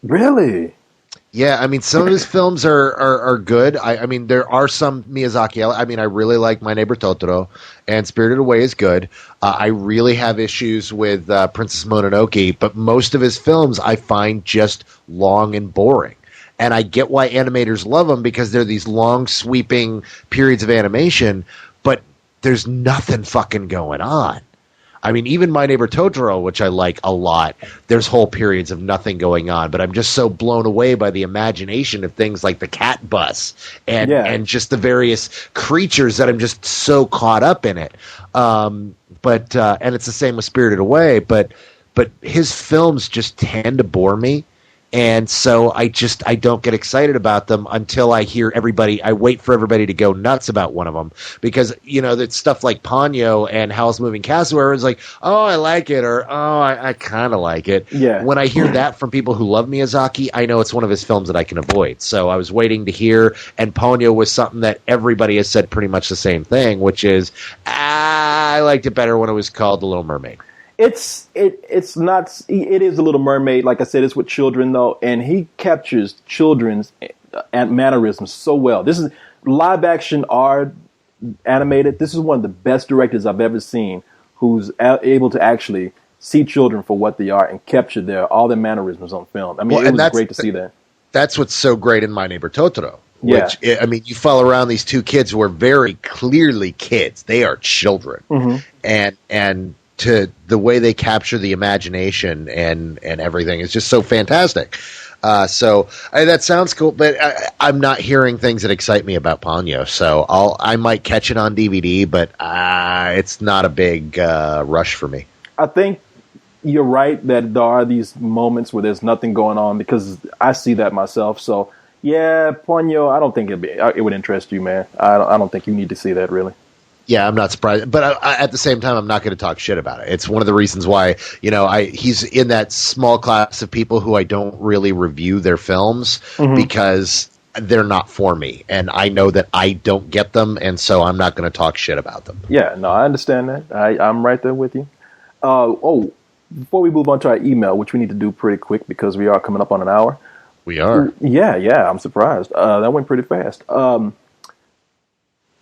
Really? Yeah, I mean, some of his films are good. I mean, there are some Miyazaki. I mean, I really like My Neighbor Totoro, and Spirited Away is good. I really have issues with Princess Mononoke, but most of his films I find just long and boring. And I get why animators love them because they're these long, sweeping periods of animation, but there's nothing fucking going on. I mean, even My Neighbor Totoro, which I like a lot, there's whole periods of nothing going on. But I'm just so blown away by the imagination of things like the cat bus and just the various creatures that I'm just so caught up in it. And it's the same with Spirited Away, but his films just tend to bore me. And so I don't get excited about them until I wait for everybody to go nuts about one of them. Because, that stuff like Ponyo and Howl's Moving Castle, where it's like, oh, I like it, or oh, I kind of like it. Yeah. When I hear that from people who love Miyazaki, I know it's one of his films that I can avoid. So I was waiting to hear, and Ponyo was something that everybody has said pretty much the same thing, which is, I liked it better when it was called The Little Mermaid. It's not. It is a Little Mermaid. Like I said, it's with children though, and he captures children's mannerisms so well. This is live action art animated. This is one of the best directors I've ever seen, who's able to actually see children for what they are and capture all their mannerisms on film. I mean, it was great to see that. That's what's so great in My Neighbor Totoro. Yeah. Which, I mean, you follow around these two kids who are very clearly kids. They are children, and to the way they capture the imagination and everything is just so fantastic. That sounds cool, but I'm not hearing things that excite me about Ponyo. So I might catch it on DVD, but it's not a big rush for me. I think you're right that there are these moments where there's nothing going on, because I see that myself. So yeah, Ponyo, I don't think it would interest you, man. I don't think you need to see that, really. Yeah, I'm not surprised, but at the same time, I'm not going to talk shit about it. It's one of the reasons why he's in that small class of people who I don't really review their films because they're not for me, and I know that I don't get them, and so I'm not going to talk shit about them. Yeah, no, I understand that. I'm right there with you. Before we move on to our email, which we need to do pretty quick because we are coming up on an hour. We are. Yeah, I'm surprised. That went pretty fast.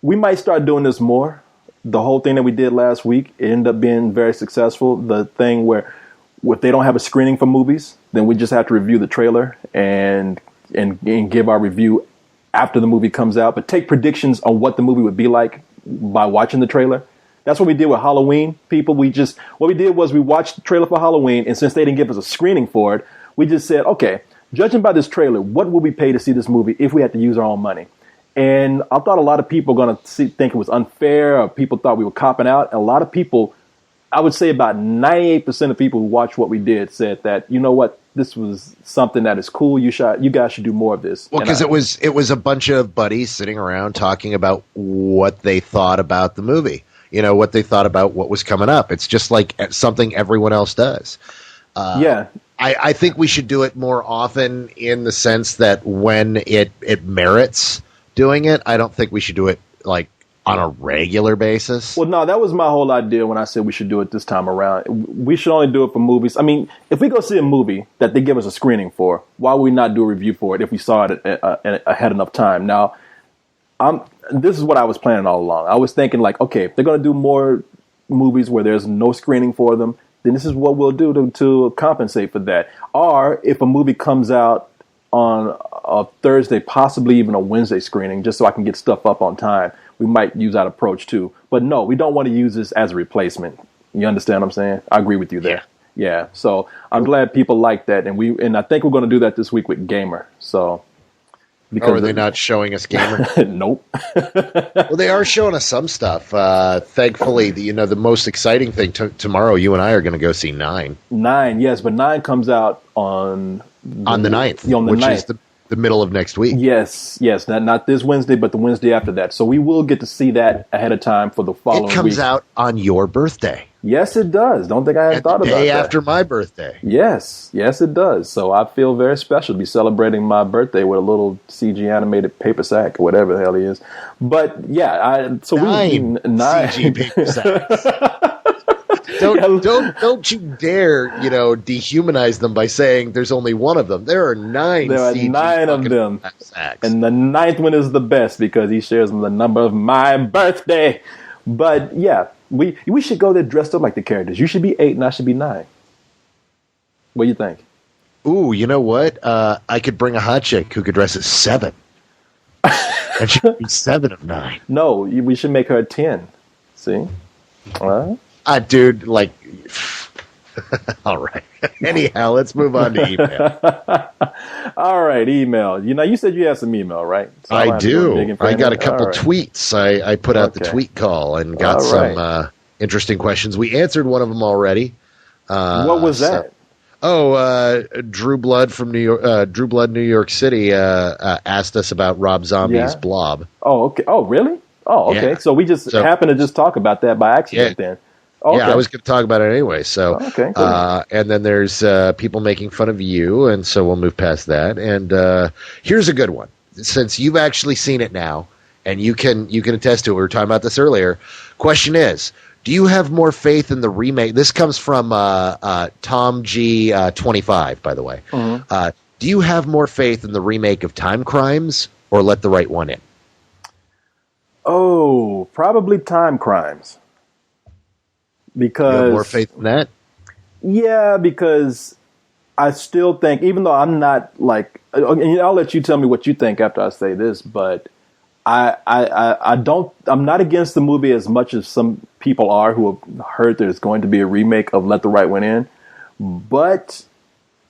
We might start doing this more. The whole thing that we did last week, it ended up being very successful. The thing where if they don't have a screening for movies, then we just have to review the trailer and give our review after the movie comes out, but take predictions on what the movie would be like by watching the trailer. That's what we did with Halloween, people. What we did was we watched the trailer for Halloween, and since they didn't give us a screening for it, we just said, okay, judging by this trailer, what would we pay to see this movie if we had to use our own money? And I thought a lot of people were going to think it was unfair, or people thought we were copping out. And a lot of people, I would say about 98% of people who watched what we did said that, you know what, this was something that is cool. You guys should do more of this. Well, because it was a bunch of buddies sitting around talking about what they thought about the movie. What they thought about what was coming up. It's just like something everyone else does. I think we should do it more often, in the sense that when it merits doing it, I don't think we should do it like on a regular basis. Well, no, that was my whole idea when I said we should do it this time around. We should only do it for movies. I mean, if we go see a movie that they give us a screening for, why would we not do a review for it if we saw it ahead enough time? Now, this is what I was planning all along. I was thinking, like, okay, if they're going to do more movies where there's no screening for them, then this is what we'll do to compensate for that. Or if a movie comes out on a Thursday, possibly even a Wednesday screening, just so I can get stuff up on time, we might use that approach too. But no, we don't want to use this as a replacement. You understand what I'm saying? I agree with you there. Yeah. So I'm glad people like that, and I think we're going to do that this week with Gamer. So are they not showing us Gamer? Nope. Well, they are showing us some stuff. Thankfully, the most exciting thing tomorrow, you and I are going to go see 9. 9, yes, but 9 comes out on the 9th, which is the middle of next week. Yes, not this Wednesday, but the Wednesday after that. So we will get to see that ahead of time for the following week. It comes out on your birthday. Yes, it does. Don't think I had thought about that. The day after my birthday. Yes, it does. So I feel very special to be celebrating my birthday with a little CG animated paper sack or whatever the hell he is. But yeah, 9 CG paper sacks. don't you dare, dehumanize them by saying there's only one of them. There are nine. There are CG 9 of fucking them, sacks. and the 9th one is the best because he shares the number of my birthday. But yeah, we should go there dressed up like the characters. You should be 8, and I should be 9. What do you think? Ooh, you know what? I could bring a hot chick who could dress as 7. And she could be 7 of 9. No, we should make her a 10. See? All right. Dude, like, all right. Anyhow, let's move on to email. All right, email. You said you had some email, right? So I do. I got a couple right. tweets. I put out the tweet call and got some interesting questions. We answered one of them already. What was that? Drew Blood from New York. Drew Blood, New York City, asked us about Rob Zombie's Blob. Oh, okay. Oh, really? Oh, okay. Yeah. So we just happened to just talk about that by accident then. Okay. Yeah, I was going to talk about it anyway. So, okay. And then there's people making fun of you, and so we'll move past that. And here's a good one. Since you've actually seen it now, and you can attest to it. We were talking about this earlier. Question is, do you have more faith in the remake? This comes from Tom G 25, by the way. Mm-hmm. Do you have more faith in the remake of Time Crimes or Let the Right One In? Oh, probably Time Crimes. Because you have more faith in that? Yeah, because I still think, even though I'm not like, and I'll let you tell me what you think after I say this, but I'm not against the movie as much as some people are who have heard there's going to be a remake of Let the Right One In. But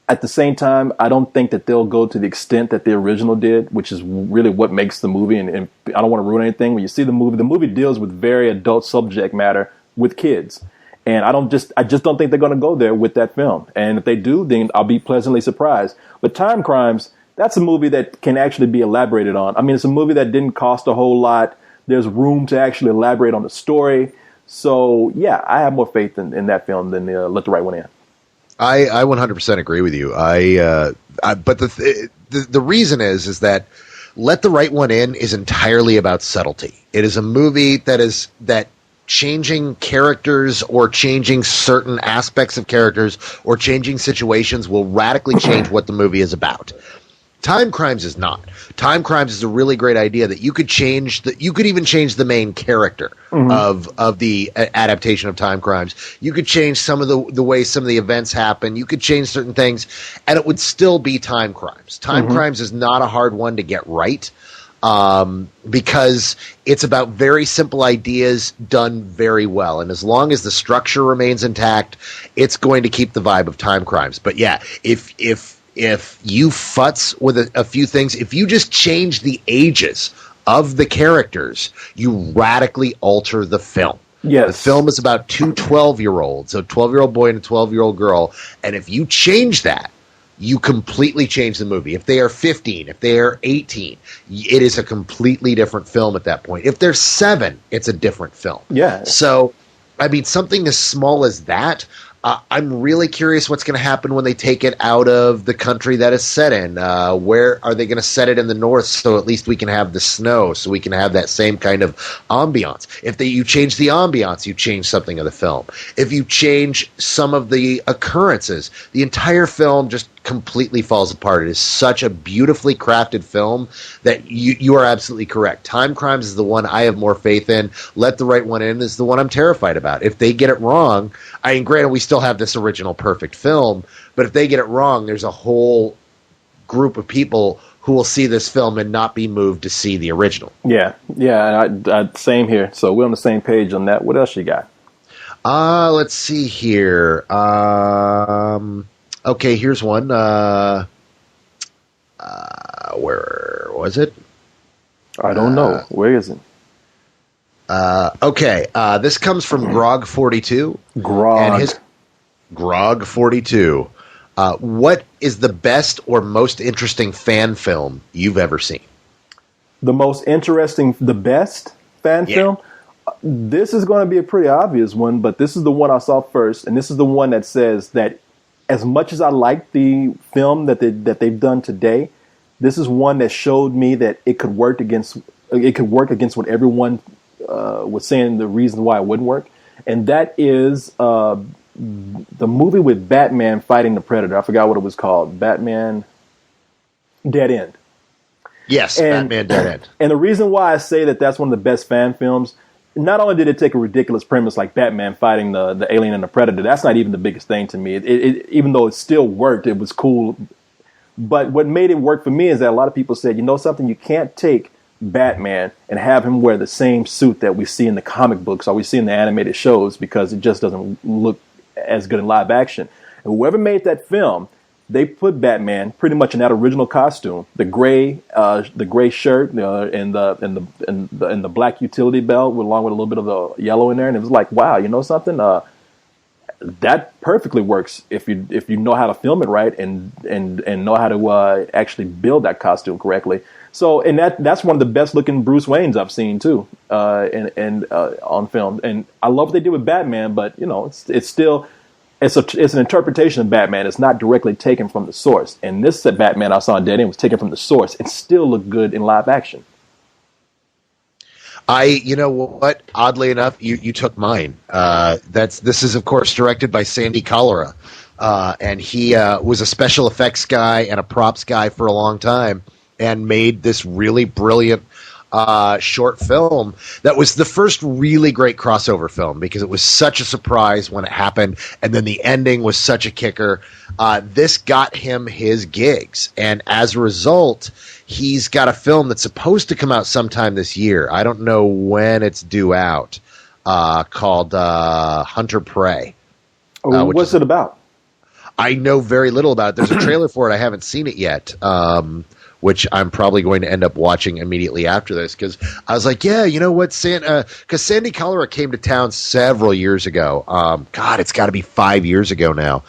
at the same time, I don't think that they'll go to the extent that the original did, which is really what makes the movie. And I don't want to ruin anything. When you see the movie deals with very adult subject matter with kids. And I just don't think they're going to go there with that film. And if they do, then I'll be pleasantly surprised. But Time Crimes, that's a movie that can actually be elaborated on. I mean, it's a movie that didn't cost a whole lot. There's room to actually elaborate on the story. So, yeah, I have more faith in that film than Let the Right One In. I 100% agree with you. But the reason is that Let the Right One In is entirely about subtlety. It is a movie that changing characters or changing certain aspects of characters or changing situations will radically change what the movie is about. Time Crimes is not. Time Crimes is a really great idea that you could even change the main character of the adaptation of Time Crimes. You could change some of the way some of the events happen. You could change certain things, and it would still be Time Crimes. Time Crimes is not a hard one to get right, because it's about very simple ideas done very well. And as long as the structure remains intact, it's going to keep the vibe of Time Crimes. But yeah, if you futz with a few things, if you just change the ages of the characters, you radically alter the film. Yes. The film is about two 12-year-olds, a 12-year-old boy and a 12-year-old girl. And if you change that, you completely change the movie. If they are 15, if they are 18, it is a completely different film at that point. If they're 7, it's a different film. Yeah. So, I mean, something as small as that, I'm really curious what's going to happen when they take it out of the country that it's set in. Where are they going to set it in the north so at least we can have the snow, so we can have that same kind of ambiance? If you change the ambiance, you change something of the film. If you change some of the occurrences, the entire film just completely falls apart. It is such a beautifully crafted film that you are absolutely correct. Time Crimes is the one I have more faith in. Let the Right One In is the one I'm terrified about. If they get it wrong, I mean, granted, we still have this original perfect film, but if they get it wrong, there's a whole group of people who will see this film and not be moved to see the original. Yeah, same here. So we're on the same page on that. What else you got? Let's see here. Okay, here's one. Where was it? I don't know. Where is it? Okay, this comes from Grog42. Grog42. What is the best or most interesting fan film you've ever seen? The best fan film? This is going to be a pretty obvious one, but this is the one I saw first, and this is the one that says that as much as I like the film that they've done today, this is one that showed me that it could work against what everyone was saying the reason why it wouldn't work. and that is the movie with Batman fighting the Predator. I forgot what it was called. Batman Dead End. Yes, Batman Dead End. And the reason why I say that that's one of the best fan films, not only did it take a ridiculous premise like Batman fighting the alien and the Predator, that's not even the biggest thing to me. Even though it still worked, it was cool. But what made it work for me is that a lot of people said, you know something, you can't take Batman and have him wear the same suit that we see in the comic books or we see in the animated shows because it just doesn't look as good in live action. And whoever made that film, they put Batman pretty much in that original costume, the gray shirt and the black utility belt, along with a little bit of the yellow in there, and it was like, wow, you know something, that perfectly works if you know how to film it right and know how to actually build that costume correctly. So, and that's one of the best looking Bruce Waynes I've seen too, on film. And I love what they did with Batman, but you know, it's still. It's an interpretation of Batman. It's not directly taken from the source. And this Batman I saw in Dead End was taken from the source and still looked good in live action. You know what? Oddly enough, you took mine. This is of course directed by Sandy Cholera, and he was a special effects guy and a props guy for a long time, and made this really brilliant short film that was the first really great crossover film because it was such a surprise when it happened, and then the ending was such a kicker. This got him his gigs, and as a result, he's got a film that's supposed to come out sometime this year. I don't know when it's due out, called Hunter Prey. What's it about? I know very little about it. There's a trailer for it. I haven't seen it yet. Which I'm probably going to end up watching immediately after this because I was like, yeah, you know what, because Sandy Cholera came to town several years ago. God, it's got to be 5 years ago now.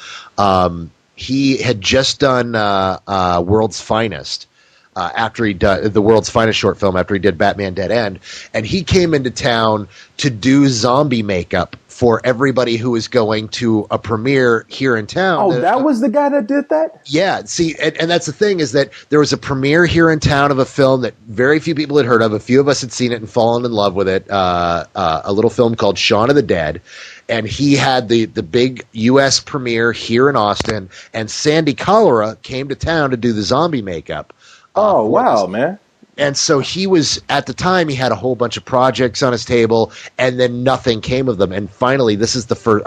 He had just done World's Finest after he did the World's Finest short film after he did Batman Dead End, and he came into town to do zombie makeup for everybody who was going to a premiere here in town. Oh, that was the guy that did that? Yeah, see, and that's the thing is that there was a premiere here in town of a film that very few people had heard of. A few of us had seen it and fallen in love with it, a little film called Shaun of the Dead. And he had the big U.S. premiere here in Austin, and Sandy Cholera came to town to do the zombie makeup. Oh, wow, man. And so he was, at the time, he had a whole bunch of projects on his table, and then nothing came of them. And finally, this is the first,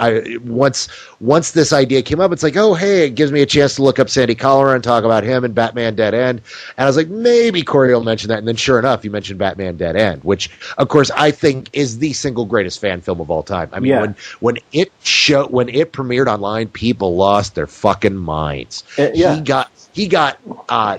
once this idea came up, it's like, oh, hey, it gives me a chance to look up Sandy Cholera and talk about him and Batman Dead End. And I was like, maybe Corey will mention that. And then sure enough, you mentioned Batman Dead End, which, of course, I think is the single greatest fan film of all time. I mean, yeah. when it premiered online, people lost their fucking minds. Yeah. He got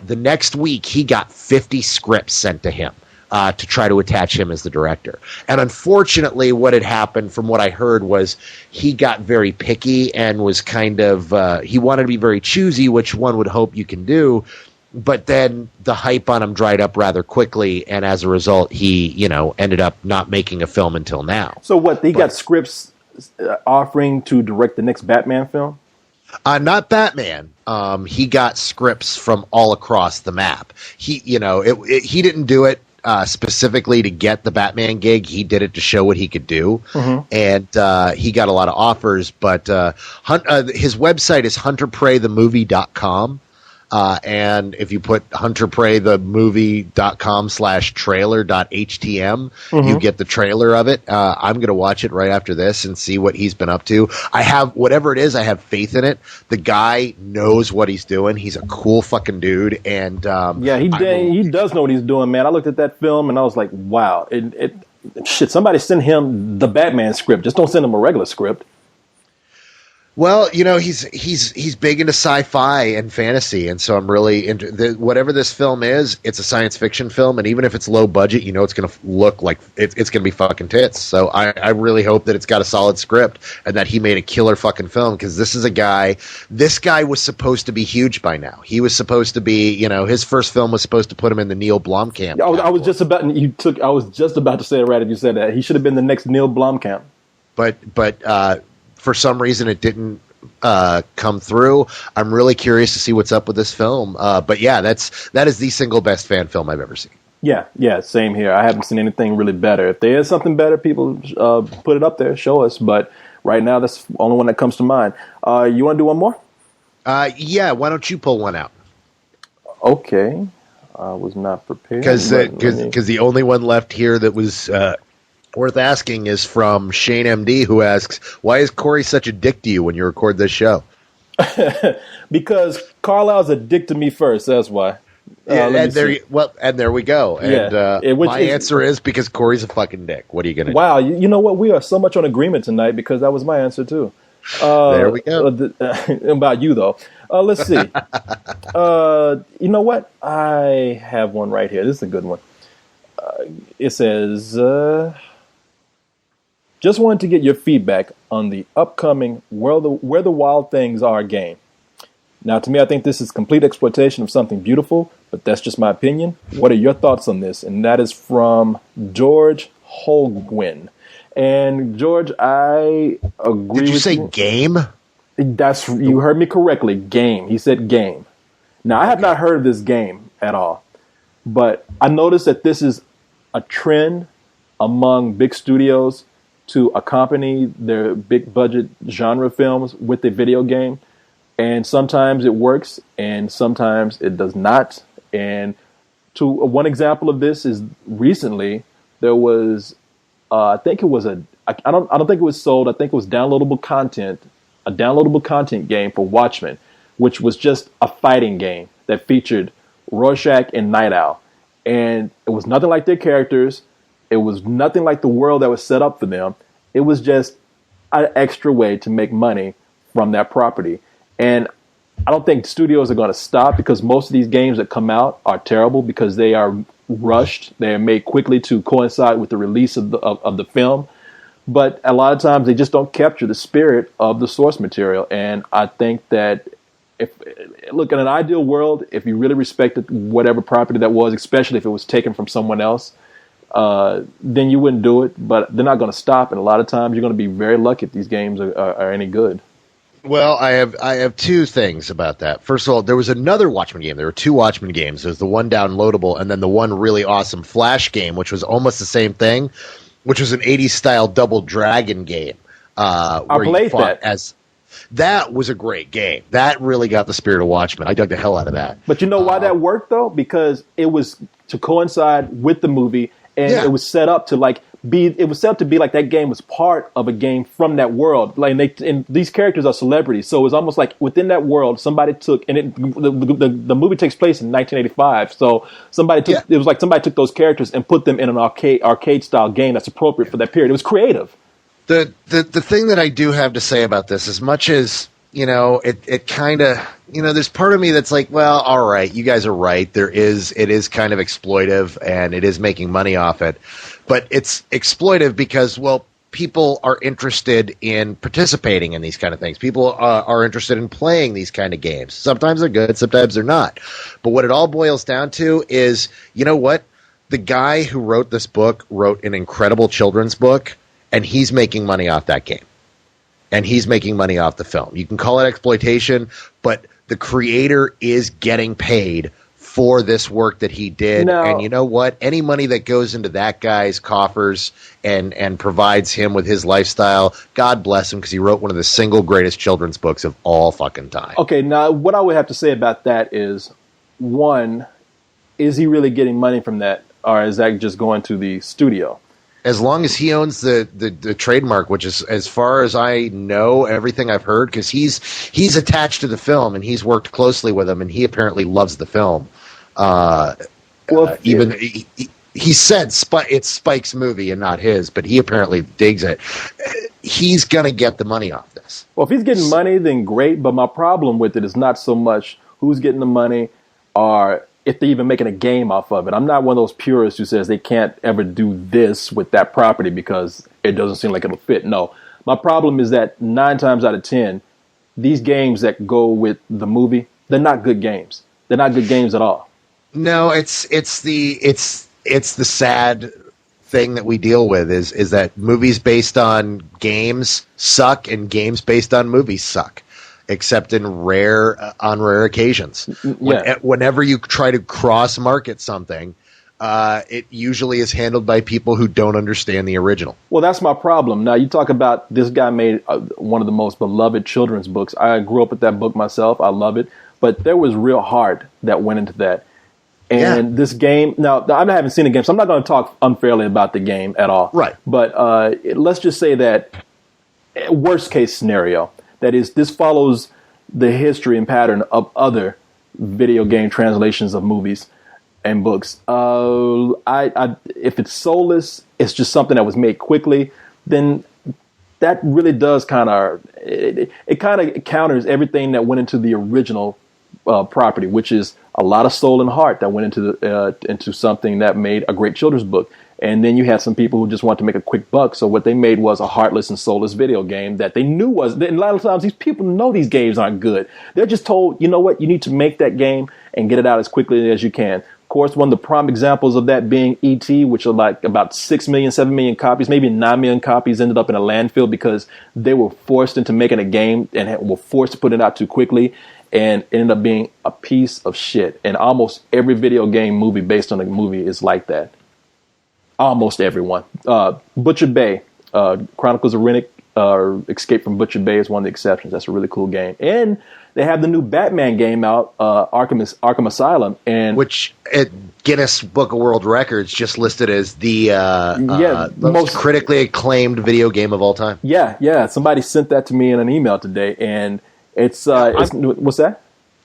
the next week, he got 50 scripts sent to him to try to attach him as the director. And unfortunately, what had happened from what I heard was he got very picky and was kind of, he wanted to be very choosy, which one would hope you can do. But then the hype on him dried up rather quickly. And as a result, he, ended up not making a film until now. So what, he got scripts offering to direct the next Batman film? Not Batman. He got scripts from all across the map. He didn't do it specifically to get the Batman gig. He did it to show what he could do, and he got a lot of offers. But his website is hunterpreythemovie.com. And if you put hunterpreythemovie.com/trailer.htm, you get the trailer of it. I'm going to watch it right after this and see what he's been up to. I have, whatever it is, I have faith in it. The guy knows what he's doing. He's a cool fucking dude. And he does know what he's doing, man. I looked at that film and I was like, wow. Shit, somebody send him the Batman script. Just don't send him a regular script. Well, he's big into sci-fi and fantasy, and so I'm really into whatever this film is. It's a science fiction film, and even if it's low budget, it's going to look like it's going to be fucking tits. So I really hope that it's got a solid script and that he made a killer fucking film, because this is a guy. This guy was supposed to be huge by now. He was supposed to be, his first film was supposed to put him in the Neil Blomkamp. I was just about to say it right as you said that. He should have been the next Neil Blomkamp. But for some reason, it didn't come through. I'm really curious to see what's up with this film. But yeah, that is the single best fan film I've ever seen. Yeah, same here. I haven't seen anything really better. If there is something better, people put it up there, show us. But right now, that's the only one that comes to mind. You want to do one more? Yeah, why don't you pull one out? Okay. I was not prepared. Because the only one left here that was worth asking is from Shane MD, who asks, why is Corey such a dick to you when you record this show? Because Carlisle's a dick to me first, that's why. And there we go. And my answer is because Corey's a fucking dick. What are you going to do? Wow, you know what? We are so much on agreement tonight because that was my answer too. There we go. About you, though. Let's see. You know what? I have one right here. This is a good one. It says, just wanted to get your feedback on the upcoming Where the Wild Things Are game. Now, to me, I think this is complete exploitation of something beautiful, but that's just my opinion. What are your thoughts on this? And that is from George Holguin. And George, I agree. Did you say game? You heard me correctly. Game. He said game. Now, I have not heard of this game at all, but I noticed that this is a trend among big studios to accompany their big budget genre films with a video game. And sometimes it works and sometimes it does not. And one example of this is recently there was, I think it was I don't think it was sold. I think it was downloadable content, a downloadable content game for Watchmen, which was just a fighting game that featured Rorschach and Night Owl. And it was nothing like their characters. It was nothing like the world that was set up for them. It was just an extra way to make money from that property. And I don't think studios are going to stop because most of these games that come out are terrible because they are rushed. They are made quickly to coincide with the release of the film. But a lot of times they just don't capture the spirit of the source material. And I think that in an ideal world, if you really respected whatever property that was, especially if it was taken from someone else, then you wouldn't do it. But they're not going to stop. And a lot of times you're going to be very lucky if these games are any good. Well, I have two things about that. First of all, there was another Watchmen game. There were two Watchmen games. There was the one downloadable and then the one really awesome Flash game, which was almost the same thing, which was an 80s style Double Dragon game. I played that. That was a great game. That really got the spirit of Watchmen. I dug the hell out of that. But you know why that worked, though? Because it was to coincide with the movie, and it was set up to be like that game was part of a game from that world. And these characters are celebrities, so it was almost like within that world, somebody took, and the movie takes place in 1985. So it was like somebody took those characters and put them in an arcade style game that's appropriate for that period. It was creative. The thing that I do have to say about this, as much as it kind of, there's part of me that's like, well, all right, you guys are right. It is kind of exploitive and it is making money off it. But it's exploitive because, well, people are interested in participating in these kind of things. People are interested in playing these kind of games. Sometimes they're good, sometimes they're not. But what it all boils down to is, you know what? The guy who wrote this book wrote an incredible children's book, and he's making money off that game. And he's making money off the film. You can call it exploitation, but the creator is getting paid for this work that he did. No. And you know what? Any money that goes into that guy's coffers and provides him with his lifestyle, God bless him, because he wrote one of the single greatest children's books of all fucking time. Okay, now what I would have to say about that is, one, is he really getting money from that, or is that just going to the studio? As long as he owns the trademark, which is, as far as I know, everything I've heard, because he's attached to the film and he's worked closely with him, and he apparently loves the film. He said it's Spike's movie and not his, but he apparently digs it. He's gonna get the money off this. Well, if he's getting money, then great. But my problem with it is not so much who's getting the money or if they're even making a game off of it. I'm not one of those purists who says they can't ever do this with that property because it doesn't seem like it'll fit. No, my problem is that 9 times out of 10, these games that go with the movie, they're not good games. They're not good games at all. No, it's the sad thing that we deal with is that movies based on games suck and games based on movies suck, except on rare occasions. Yeah. Whenever you try to cross market something, it usually is handled by people who don't understand the original. Well, that's my problem. Now, you talk about this guy made one of the most beloved children's books. I grew up with that book myself. I love it. But there was real heart that went into that. And this game, now, I haven't seen the game, so I'm not going to talk unfairly about the game at all. Right. But let's just say that worst case scenario, that is, this follows the history and pattern of other video game translations of movies and books. If it's soulless, it's just something that was made quickly, then that really does kind of, it kind of counters everything that went into the original property, which is a lot of soul and heart that went into something that made a great children's book. And then you had some people who just wanted to make a quick buck. So what they made was a heartless and soulless video game that they knew was, and a lot of times these people know these games aren't good. They're just told, you know what, you need to make that game and get it out as quickly as you can. Of course, one of the prime examples of that being E.T., which are like about 6 million, 7 million copies, maybe 9 million copies ended up in a landfill because they were forced into making a game and were forced to put it out too quickly. And it ended up being a piece of shit. And almost every video game movie based on the movie is like that. Almost everyone. Butcher Bay, Chronicles of Riddick, Escape from Butcher Bay is one of the exceptions. That's a really cool game. And they have the new Batman game out, Arkham Asylum, and which at Guinness Book of World Records just listed as the most critically acclaimed video game of all time. Yeah. Somebody sent that to me in an email today, and it's what's that?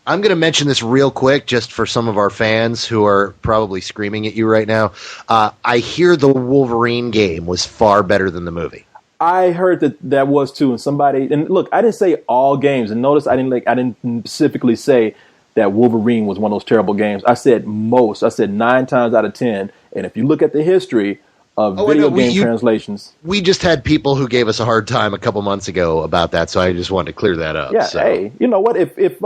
I'm going to mention this real quick just for some of our fans who are probably screaming at you right now. I hear the Wolverine game was far better than the movie. I heard that was too, and look, I didn't say all games, and notice I didn't specifically say that Wolverine was one of those terrible games. I said most. I said 9 times out of 10. And if you look at the history of video game translations, we just had people who gave us a hard time a couple months ago about that, so I just wanted to clear that up. Yeah, hey, you know what? If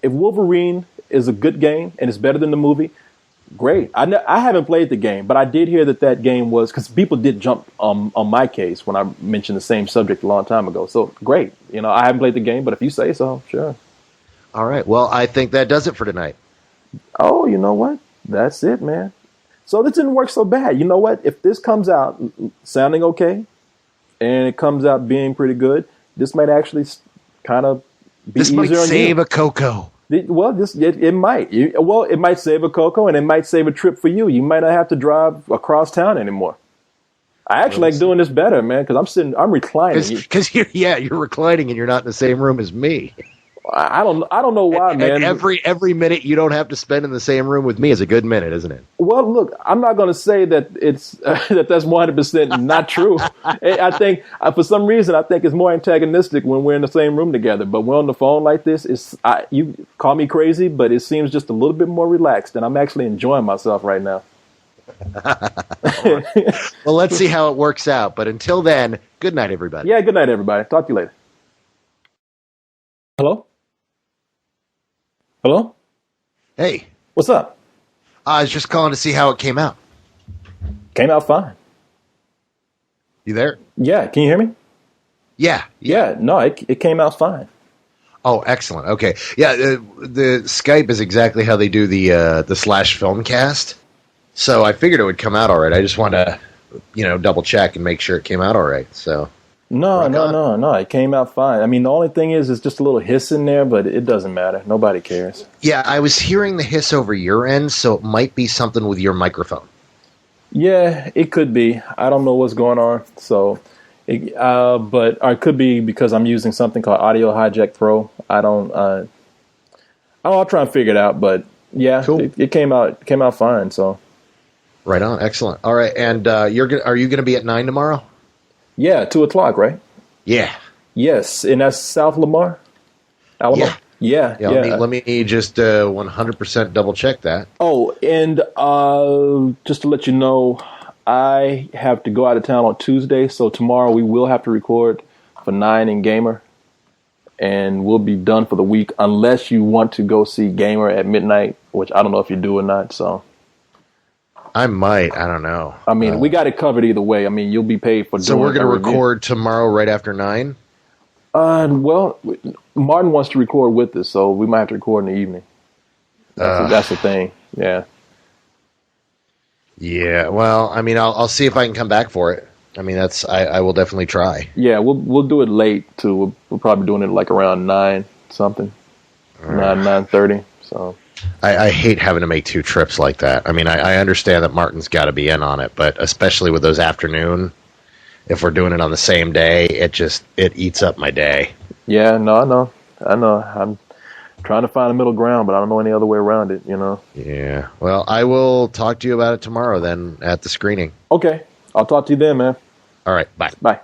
Wolverine is a good game and it's better than the movie, great. I haven't played the game, but I did hear that game was, because people did jump on my case when I mentioned the same subject a long time ago. So great. I haven't played the game, but if you say so, sure. All right. Well, I think that does it for tonight. Oh, you know what? That's it, man. So this didn't work so bad. You know what? If this comes out sounding okay and it comes out being pretty good, this might actually kind of be easier on you. This might save a Coco. Well, it might. It might save a Coco, and it might save a trip for you. You might not have to drive across town anymore. I actually like doing this better, man, because I'm reclining. Because you're reclining, and you're not in the same room as me. I don't know why, man. And every minute you don't have to spend in the same room with me is a good minute, isn't it? Well, look, I'm not going to say that it's that's 100% not true. I think for some reason I think it's more antagonistic when we're in the same room together. But when on the phone like this, you call me crazy, but it seems just a little bit more relaxed, and I'm actually enjoying myself right now. Well, let's see how it works out. But until then, good night, everybody. Yeah, good night, everybody. Talk to you later. Hello? Hey. What's up? I was just calling to see how it came out. Came out fine. You there? Yeah. Can you hear me? Yeah. No, it came out fine. Oh, excellent. Okay. Yeah, the Skype is exactly how they do the Slash Filmcast. So I figured it would come out all right. I just wanted to, double check and make sure it came out all right. So No. It came out fine. I mean, the only thing is just a little hiss in there, but it doesn't matter. Nobody cares. Yeah, I was hearing the hiss over your end, so it might be something with your microphone. Yeah, it could be. I don't know what's going on. So, but it could be because I'm using something called Audio Hijack Pro. I'll try and figure it out. But yeah, cool. It came out fine. So, right on, excellent. All right, and are you going to be at 9 tomorrow? Yeah, 2:00, right? Yeah. Yes, and that's South Lamar, Alabama. Yeah. Let me just 100% double check that. Oh, and just to let you know, I have to go out of town on Tuesday, so tomorrow we will have to record for 9 in Gamer, and we'll be done for the week unless you want to go see Gamer at midnight, which I don't know if you do or not. So I might. I don't know. I mean, we got it covered either way. I mean, you'll be paid for. So we're going to record tomorrow right after 9. Well, Martin wants to record with us, so we might have to record in the evening. That's the thing. Yeah. Yeah, well, I mean, I'll see if I can come back for it. I mean, I will definitely try. Yeah, we'll do it late too. We'll probably doing it like around 9 something, 9:30. So I hate having to make two trips like that. I mean, I understand that Martin's got to be in on it, but especially with those afternoon, if we're doing it on the same day, it eats up my day. yeah, no, I know. I'm trying to find a middle ground, but I don't know any other way around it. Yeah. Well, I will talk to you about it tomorrow then at the screening. Okay, I'll talk to you then, man. All right. Bye. Bye.